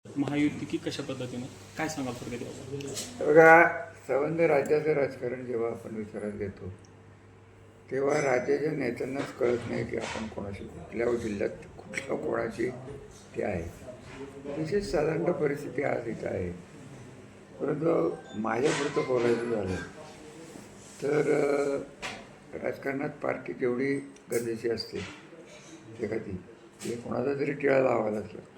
महायुती की कशा पद्धतीनं काय सांगाल थोडक्यात यावर? बघा, संबंध राज्याचं राजकारण जेव्हा आपण विचारात घेतो तेव्हा राज्याच्या नेत्यांनाच कळत नाही की आपण कोणाशी कुठल्या जिल्ह्यात कुठल्या कोणाची ते आहे. तशीच साधारण परिस्थिती आज इथं आहे. परंतु माझ्यापुरतं बोलायचं झालं तर राजकारणात पार्टी जेवढी गरजेची असते एखादी ते कोणाचा तरी टिळा लावायलाच लागतो.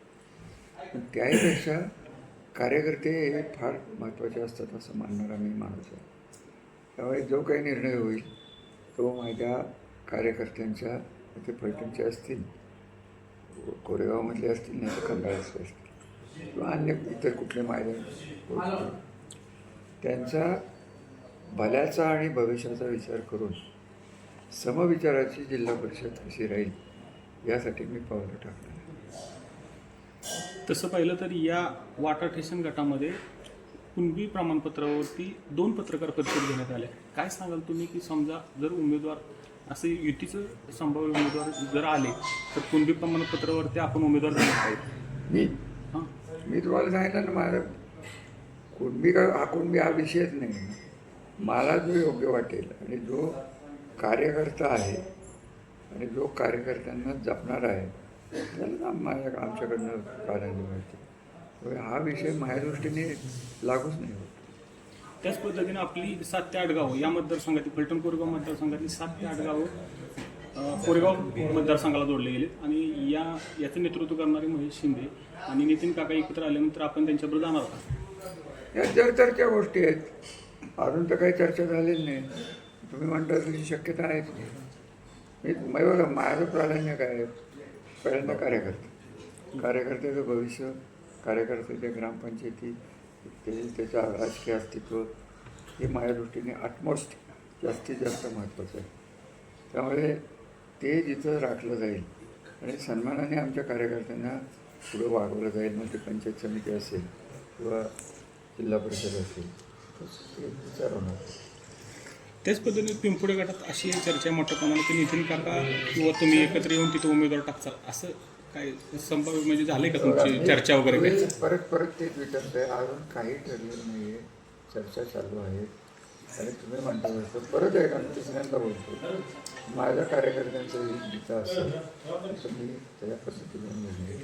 पण त्याहीपेक्षा कार्यकर्ते हे फार महत्त्वाचे असतात असं मानणारा मी माणूस आहे. त्यामुळे जो काही निर्णय होईल तो माझ्या कार्यकर्त्यांच्या, ते फलटणचे असतील, कोरेगावमधले असतील, नाही तर खंडाळ्याचे असतील किंवा अन्य इतर कुठले माझ्या त्यांचा भल्याचा आणि भविष्याचा विचार करून समविचाराची जिल्हा परिषद कशी राहील यासाठी मी पावलं टाकणार. तसं पाहिलं तर या वाटा ठेसन गटामध्ये कुणबी प्रमाणपत्रावरती 2 पत्रकार परिषद घेण्यात आल्या. काय सांगाल तुम्ही की समजा जर उमेदवार असं युतीचं संभाव्य उमेदवार जर आले तर कुणबी प्रमाणपत्रावरती आपण उमेदवार देणार आहोत? हां, मी तुम्हाला सांगितलं ना, माझं कुणबी हा विषयच नाही. मला जो योग्य वाटेल आणि जो कार्यकर्ता आहे आणि जो कार्यकर्त्यांना जपणार आहे त्याला आमच्याकडनं प्राधान्य मिळते. त्यामुळे हा विषय माझ्या दृष्टीने लागूच नाही होत. त्याच पद्धतीने आपली 7 ते 8 गावं या मतदारसंघातील फलटण कोरेगाव मतदारसंघातील 7 ते 8 गावं कोरेगाव मतदारसंघाला जोडले गेलेत आणि याचं नेतृत्व करणारे महेश शिंदे आणि नितीन काका एकत्र आल्यानंतर आपण त्यांच्याबरोबर जाणार आहोत. या चर्चेच्या गोष्टी आहेत. अजून तर काही चर्चा झालेली नाही. तुम्ही म्हणता तशी शक्यता आहेच. मी बघा, माझं प्राधान्य काय आहे? पहिल्यांदा कार्यकर्त्याचं भविष्य, कार्यकर्त्याच्या ग्रामपंचायती, त्याचं राजकीय अस्तित्व हे माझ्या दृष्टीने ऑटमोस्ट जास्तीत जास्त महत्त्वाचं आहे. त्यामुळे ते जिथं राखलं जाईल आणि सन्मानाने आमच्या कार्यकर्त्यांना पुढं वागवलं जाईल, मग ते पंचायत समिती असेल किंवा जिल्हा परिषद असेल ते विचार होणार. त्याच पद्धतीने पिंपोडे गटात अशी चर्चा मोठ्या प्रमाणात की नितीन काका किंवा तुम्ही एकत्र येऊन तिथं उमेदवार टाकचाल असं काय संभाव्य म्हणजे झालंय का तुमची चर्चा वगैरे काही? परत तेच विचारतोय. अजून काही ठरलेलं नाही आहे. चर्चा चालू आहे आणि तुम्ही म्हणता असं परत आहे का तिसऱ्यांदा बोलतो. माझ्या कार्यकर्त्यांचं जिथं असेल तर मी त्याच्या पद्धतीने निर्णय घेईन.